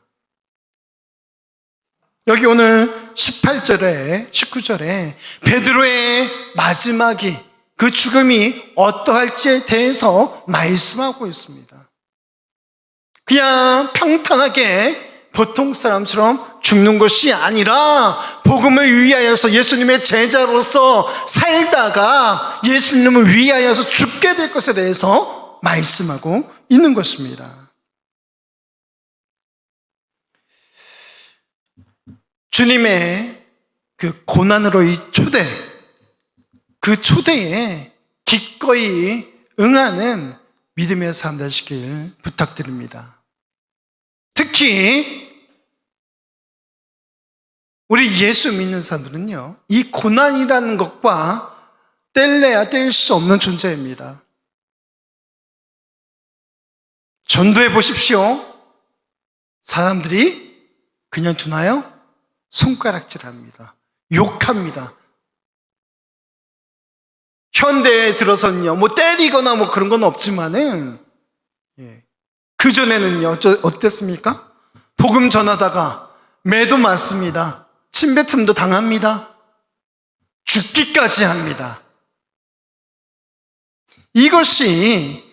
여기 오늘 18절에 19절에 베드로의 마지막이, 그 죽음이 어떠할지에 대해서 말씀하고 있습니다. 그냥 평탄하게 보통 사람처럼 죽는 것이 아니라 복음을 위하여서 예수님의 제자로서 살다가 예수님을 위하여서 죽게 될 것에 대해서 말씀하고 있는 것입니다. 주님의 그 고난으로의 초대, 그 초대에 기꺼이 응하는 믿음의 삶 되시길 부탁드립니다. 특히 우리 예수 믿는 사람들은요, 이 고난이라는 것과 뗄래야 뗄 수 없는 존재입니다. 전도해 보십시오. 사람들이 그냥 두나요? 손가락질합니다. 욕합니다. 현대에 들어서는요, 뭐 때리거나 뭐 그런 건 없지만은, 그전에는요, 어땠습니까? 복음 전하다가 매도 맞습니다. 침뱉음도 당합니다. 죽기까지 합니다. 이것이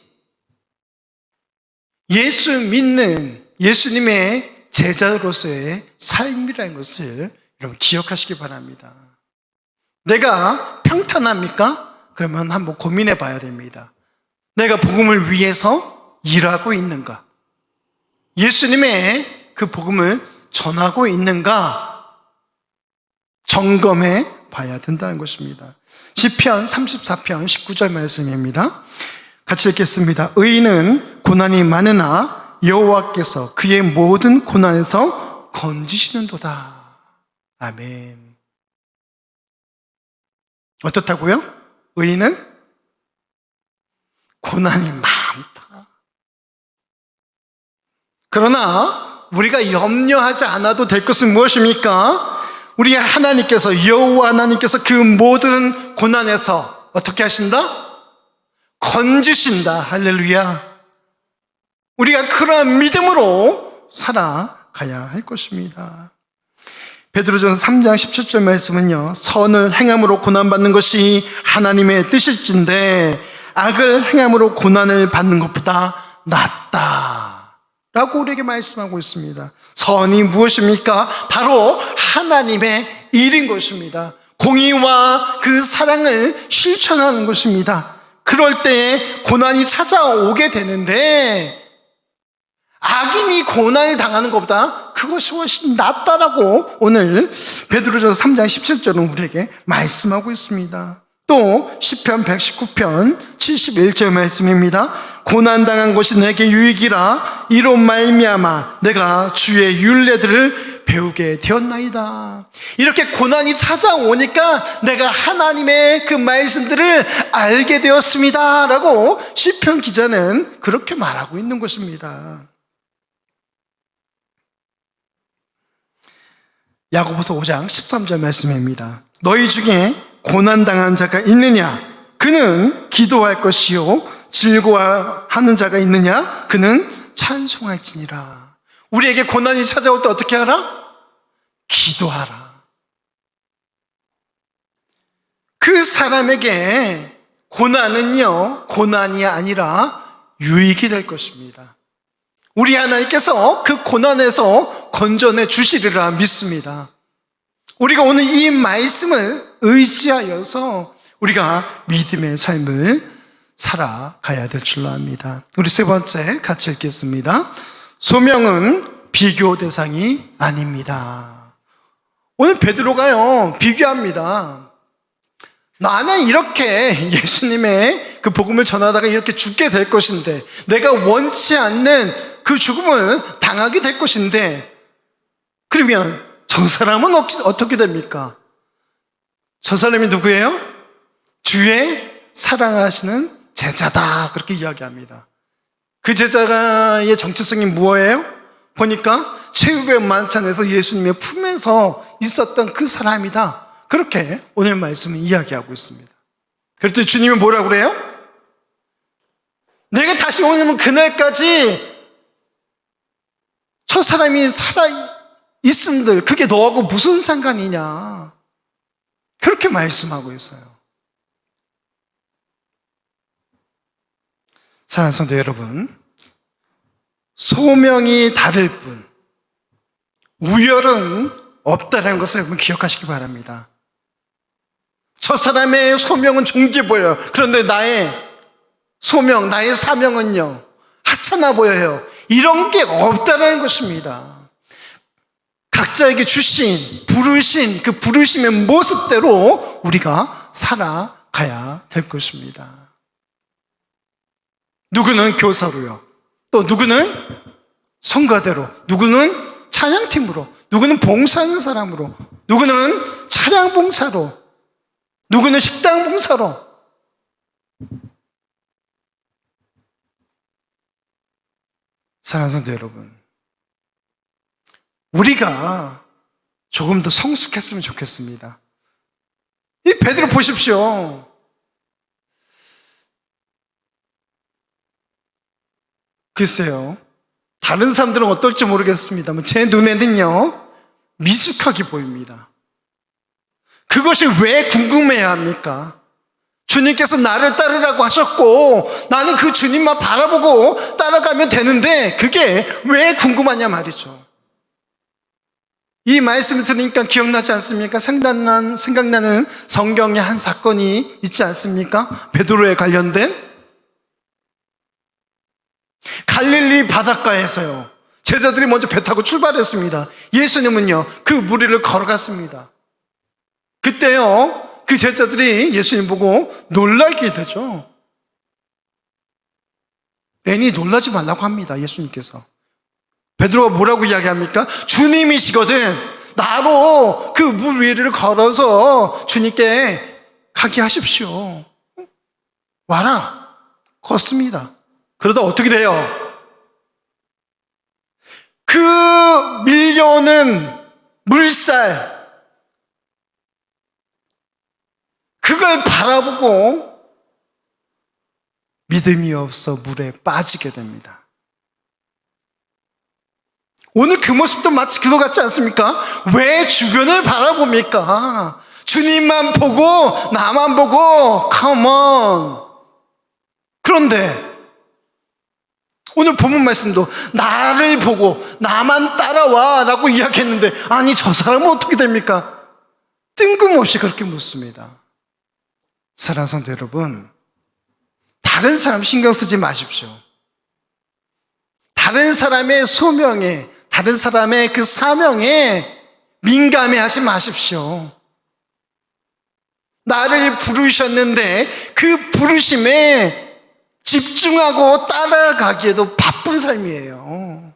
예수 믿는 예수님의 제자로서의 삶이라는 것을 여러분 기억하시기 바랍니다. 내가 평탄합니까? 그러면 한번 고민해 봐야 됩니다. 내가 복음을 위해서 일하고 있는가? 예수님의 그 복음을 전하고 있는가? 점검해 봐야 된다는 것입니다. 시편 34편 19절 말씀입니다. 같이 읽겠습니다. 의인은 고난이 많으나 여호와께서 그의 모든 고난에서 건지시는도다. 아멘. 어떻다고요? 의인은 고난이 많다. 그러나 우리가 염려하지 않아도 될 것은 무엇입니까? 우리 하나님께서, 여호와 하나님께서 그 모든 고난에서 어떻게 하신다? 건지신다. 할렐루야. 우리가 그러한 믿음으로 살아가야 할 것입니다. 베드로전서 3장 17절 말씀은요, 선을 행함으로 고난받는 것이 하나님의 뜻일진데 악을 행함으로 고난을 받는 것보다 낫다 라고 우리에게 말씀하고 있습니다. 선이 무엇입니까? 바로 하나님의 일인 것입니다. 공의와 그 사랑을 실천하는 것입니다. 그럴 때에 고난이 찾아오게 되는데 악인이 고난을 당하는 것보다 그것이 훨씬 낫다라고 오늘 베드로전서 3장 17절은 우리에게 말씀하고 있습니다. 또 시편 119편 71절 말씀입니다. 고난당한 것이 내게 유익이라 이로 말미암아 내가 주의 율례들을 배우게 되었나이다. 이렇게 고난이 찾아오니까 내가 하나님의 그 말씀들을 알게 되었습니다 라고 시편 기자는 그렇게 말하고 있는 것입니다. 야고보서 5장 13절 말씀입니다. 너희 중에 고난당한 자가 있느냐? 그는 기도할 것이요 즐거워하는 자가 있느냐? 그는 찬송할지니라. 우리에게 고난이 찾아올 때 어떻게 하라? 기도하라. 그 사람에게 고난은요, 고난이 아니라 유익이 될 것입니다. 우리 하나님께서 그 고난에서 건져내 주시리라 믿습니다. 우리가 오늘 이 말씀을 의지하여서 우리가 믿음의 삶을 살아가야 될 줄로 압니다. 우리 세 번째 같이 읽겠습니다. 소명은 비교 대상이 아닙니다. 오늘 베드로가요 비교합니다. 나는 이렇게 예수님의 그 복음을 전하다가 이렇게 죽게 될 것인데, 내가 원치 않는 그 죽음을 당하게 될 것인데, 그러면 저 사람은 어떻게 됩니까? 저 사람이 누구예요? 주의 사랑하시는 제자다, 그렇게 이야기합니다. 그 제자의 정체성이 무엇이에요? 보니까 최후의 만찬에서 예수님의 품에서 있었던 그 사람이다, 그렇게 오늘 말씀은 이야기하고 있습니다. 그랬더니 주님은 뭐라고 그래요? 내가 다시 오는 그날까지 저 사람이 살아있은들 그게 너하고 무슨 상관이냐, 그렇게 말씀하고 있어요. 사랑하는 성도 여러분, 소명이 다를 뿐 우열은 없다는 것을 여러분 기억하시기 바랍니다. 저 사람의 소명은 존귀해 보여요. 그런데 나의 소명, 나의 사명은요 하찮아 보여요. 이런 게 없다는 것입니다. 각자에게 주신, 부르신 그 부르심의 모습대로 우리가 살아가야 될 것입니다. 누구는 교사로요, 또 누구는 성가대로, 누구는 찬양팀으로, 누구는 봉사하는 사람으로, 누구는 차량 봉사로, 누구는 식당 봉사로. 사랑하는 성도 여러분, 우리가 조금 더 성숙했으면 좋겠습니다. 이 베드로 보십시오. 글쎄요, 다른 사람들은 어떨지 모르겠습니다만 제 눈에는요 미숙하게 보입니다. 그것이 왜 궁금해야 합니까? 주님께서 나를 따르라고 하셨고 나는 그 주님만 바라보고 따라가면 되는데 그게 왜 궁금하냐 말이죠. 이 말씀을 들으니까 기억나지 않습니까? 생각나는 성경의 한 사건이 있지 않습니까? 베드로에 관련된 갈릴리 바닷가에서요 제자들이 먼저 배 타고 출발했습니다. 예수님은요 그 무리를 걸어갔습니다. 그때요, 그 제자들이 예수님 보고 놀라게 되죠. 애니 놀라지 말라고 합니다, 예수님께서. 베드로가 뭐라고 이야기합니까? 주님이시거든 나로 그 물 위를 걸어서 주님께 가게 하십시오. 와라. 걷습니다. 그러다 어떻게 돼요? 그 밀려오는 물살, 그걸 바라보고 믿음이 없어 물에 빠지게 됩니다. 오늘 그 모습도 마치 그거 같지 않습니까? 왜 주변을 바라봅니까? 주님만 보고 나만 보고 come on. 그런데 오늘 본문 말씀도 나를 보고 나만 따라와 라고 이야기했는데, 아니 저 사람은 어떻게 됩니까? 뜬금없이 그렇게 묻습니다. 사랑하는 성도 여러분, 다른 사람 신경 쓰지 마십시오. 다른 사람의 소명에, 다른 사람의 그 사명에 민감해하지 마십시오. 나를 부르셨는데 그 부르심에 집중하고 따라가기에도 바쁜 삶이에요.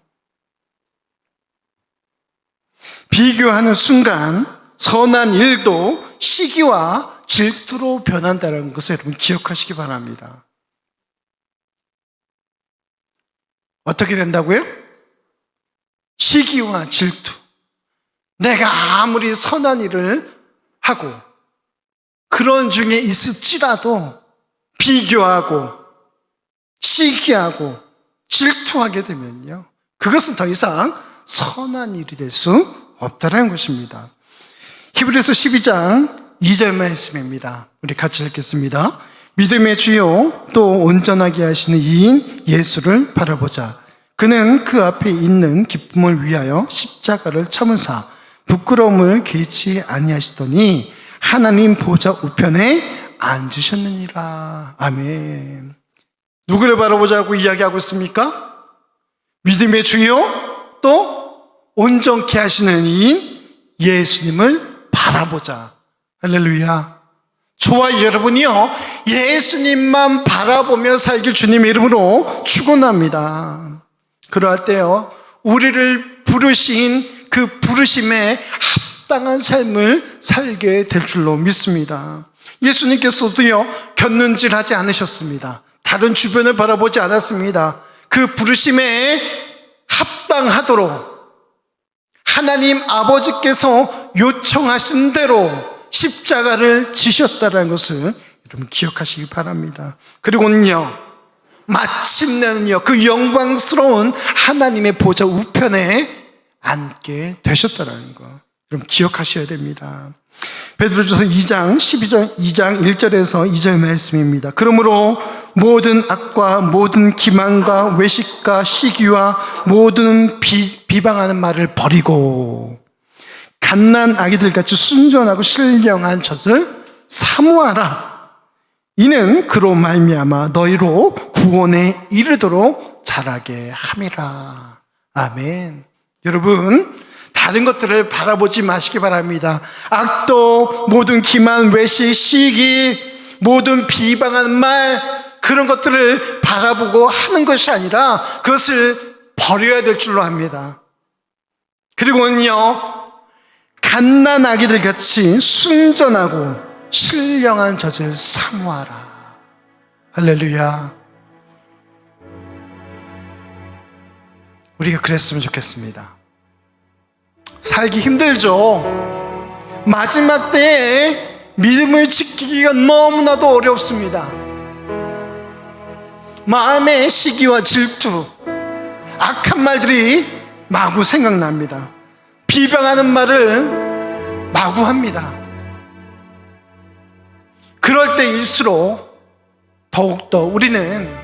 비교하는 순간 선한 일도 시기와 질투로 변한다는 것을 여러분 기억하시기 바랍니다. 어떻게 된다고요? 시기와 질투. 내가 아무리 선한 일을 하고 그런 중에 있을지라도 비교하고 시기하고 질투하게 되면요, 그것은 더 이상 선한 일이 될 수 없다는 것입니다. 히브리서 12장 2절 말씀입니다. 우리 같이 읽겠습니다. 믿음의 주요 또 온전하게 하시는 이인 예수를 바라보자. 그는 그 앞에 있는 기쁨을 위하여 십자가를 참으사 부끄러움을 개의치 아니하시더니 하나님 보좌 우편에 앉으셨느니라. 아멘. 누구를 바라보자고 이야기하고 있습니까? 믿음의 주요 또 온전케 하시는 이인 예수님을 바라보자. 할렐루야. 저와 여러분이요, 예수님만 바라보며 살길 주님의 이름으로 축원합니다. 그러할 때요, 우리를 부르신 그 부르심에 합당한 삶을 살게 될 줄로 믿습니다. 예수님께서도요, 곁눈질하지 않으셨습니다. 다른 주변을 바라보지 않았습니다. 그 부르심에 합당하도록 하나님 아버지께서 요청하신 대로 십자가를 지셨다는 것을 여러분 기억하시기 바랍니다. 그리고는요, 마침내는요, 그 영광스러운 하나님의 보좌 우편에 앉게 되셨다는 거 여러분 기억하셔야 됩니다. 베드로전서 2장 1절에서 2절 말씀입니다. 그러므로 모든 악과 모든 기만과 외식과 시기와 모든 비방하는 말을 버리고 갓난 아기들같이 순전하고 신령한 젖을 사모하라. 이는 그로 말미암아 너희로 구원에 이르도록 자라게 함이라. 아멘. 여러분, 다른 것들을 바라보지 마시기 바랍니다. 악도, 모든 기만, 외식, 시기, 모든 비방하는 말, 그런 것들을 바라보고 하는 것이 아니라 그것을 버려야 될 줄로 압니다. 그리고는요, 갓난 아기들 같이 순전하고 신령한 젖을 사모하라. 할렐루야. 우리가 그랬으면 좋겠습니다. 살기 힘들죠. 마지막 때에 믿음을 지키기가 너무나도 어렵습니다. 마음의 시기와 질투, 악한 말들이 마구 생각납니다. 비방하는 말을 마구 합니다. 그럴 때일수록 더욱더 우리는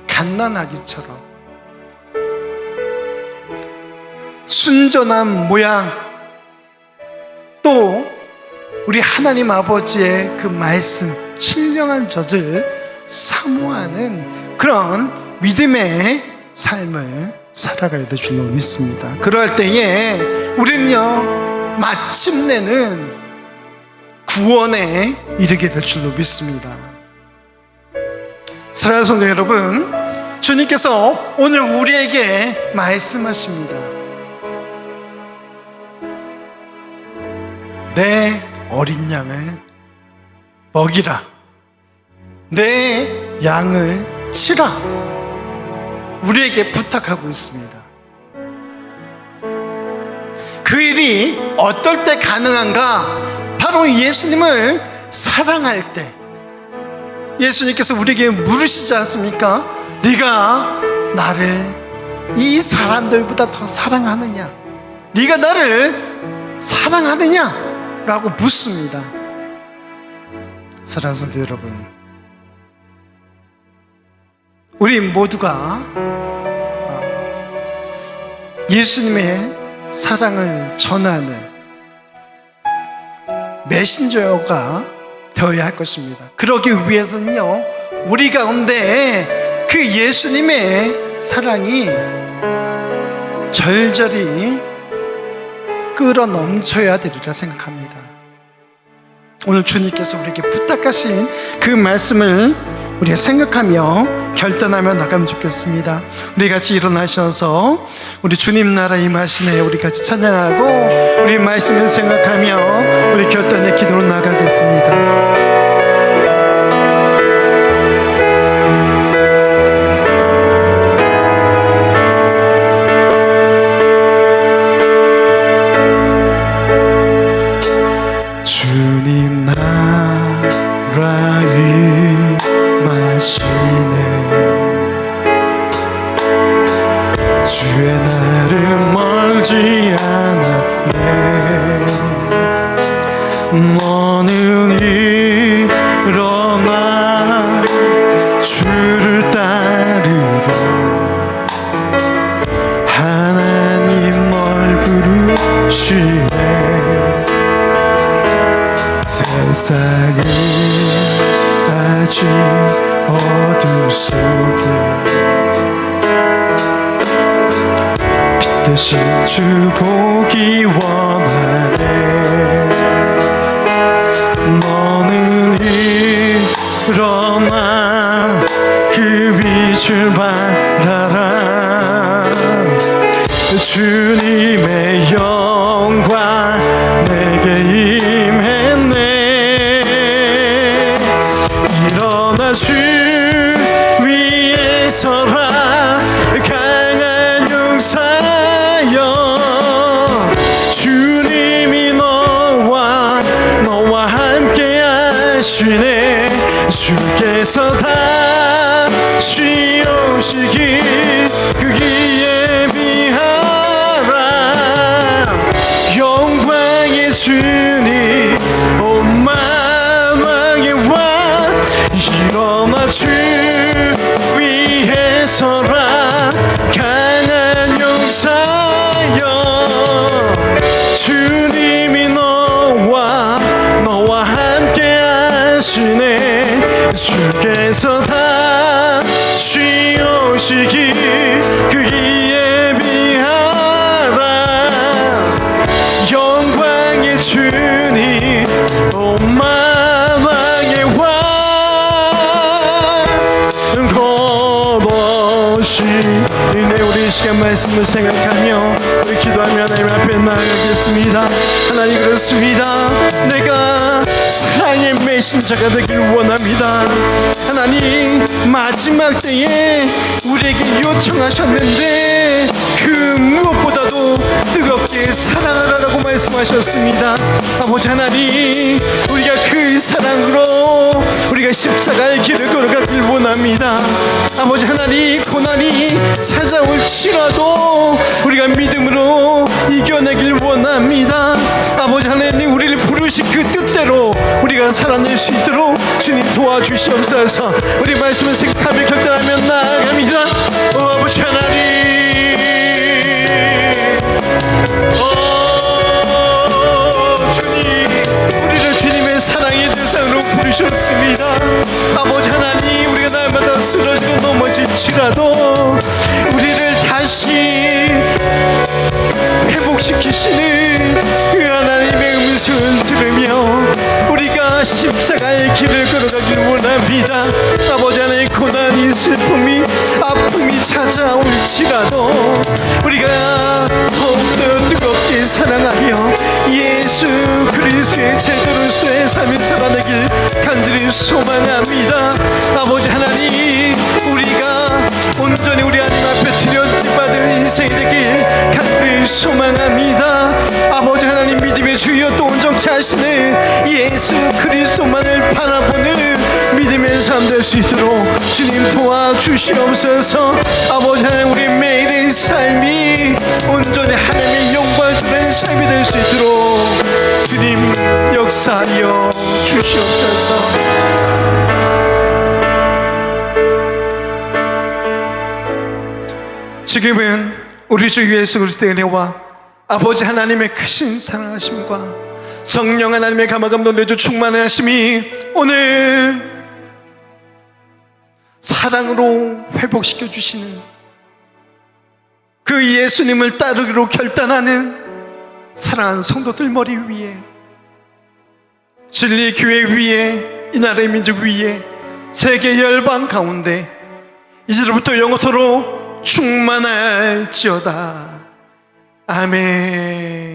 갓난아기처럼 순전한 모양, 또 우리 하나님 아버지의 그 말씀, 신령한 젖을 사모하는 그런 믿음의 삶을 살아가야 될 줄로 믿습니다. 그럴 때에 우리는요, 마침내는 구원에 이르게 될 줄로 믿습니다. 사랑하는 성도 여러분, 주님께서 오늘 우리에게 말씀하십니다. 내 어린 양을 먹이라, 내 양을 치라, 우리에게 부탁하고 있습니다. 그 일이 어떨 때 가능한가? 바로 예수님을 사랑할 때. 예수님께서 우리에게 물으시지 않습니까? 네가 나를 이 사람들보다 더 사랑하느냐? 네가 나를 사랑하느냐? 라고 묻습니다. 사랑하는 성도 여러분, 우리 모두가 예수님의 사랑을 전하는 메신저가 되어야 할 것입니다. 그러기 위해서는요, 우리 가운데 그 예수님의 사랑이 절절히 끌어 넘쳐야 되리라 생각합니다. 오늘 주님께서 우리에게 부탁하신 그 말씀을 우리가 생각하며 결단하며 나가면 좋겠습니다. 우리 같이 일어나셔서 우리 주님 나라 임하시네 우리 같이 찬양하고 우리 말씀을 생각하며 우리 결단의 기도로 나가겠습니다. 주님 나라 임하시네 주의 날은 멀지 않았네 너는 일어나 주를 따르라 하나님 널 부르시네 세상은 아직 어둠 속에 빛 대신 주 보기 원하네 너는 일어나 그 빛을 바라라 주님의 영광 내게 임했네 일어나 주 위에 서라 강한 용사여 주님이 너와 함께 하시네 주께서 다시 오시길 그기에 비하라 영광의 주님 온 만왕의 왕 일어나 주 위에 서라 강한 용사여 주님이 너와 함께 하시네 주께서 다시 오시길 그기에 비하라 영광의 주님 온 만왕의 왕 네 우리 시간 말씀을 생각하며 우리 기도하며 하나님 앞에 나아가겠습니다. 하나님 그렇습니다. 내가 사랑의 메신저가 되길 원합니다. 하나님 마지막 때에 우리에게 요청하셨는데 그 무엇보다도 뜨겁게 사랑하라고 말씀하셨습니다. 아버지 하나님 우리가 그 사랑으로 우리가 십자가의 길을 걸어가길 원합니다. 아버지 하나님 고난이 찾아올지라도 우리가 믿음으로 이겨내길 원합니다. 아버지 하나님 우리를 부르신 그 뜻대로 우리가 살아낼 수 있도록 주님 도와주시옵소서. 우리 말씀을 생각하며 결단하며 나아갑니다. 아버지 하나님 주님 우리를 주님의 사랑의 대상으로 부르셨습니다. 아버지 하나님 우리가 날마다 쓰러지고 넘어질지라도 우리를 다시 회복시키시는 그 하나님의 음성을 들으며 우리 십자가의 길을 걸어가길 원합니다. 아버지 하나님, 고난이, 슬픔이, 아픔이 찾아올지라도 우리가 더욱더 뜨겁게 사랑하며 예수 그리스도의 제자로서의 삶을 살아내길 간절히 소망합니다. 아버지 하나님, 우리가 온전히 우리 하나님 앞에 드려받을 인생이 되길 간절히 소망합니다. 아버지 하나님, 믿음의 주여 또 온전케 하시는 예수 그리스도만을 바라보는 믿음의 삶 될 수 있도록 주님 도와주시옵소서. 아버지 하나님, 우리 매일의 삶이 온전히 하나님의 영광을 드리는 삶이 될 수 있도록 주님 역사하여 주시옵소서. 지금은 우리 주 예수 그리스도의 은혜와 아버지 하나님의 크신 사랑하심과 성령 하나님의 감화감동 내주 충만하심이 오늘 사랑으로 회복시켜 주시는 그 예수님을 따르기로 결단하는 사랑하는 성도들 머리 위에, 진리 교회 위에, 이 나라의 민족 위에, 세계 열방 가운데 이제부터 영원토록 충만할지어다. 아멘.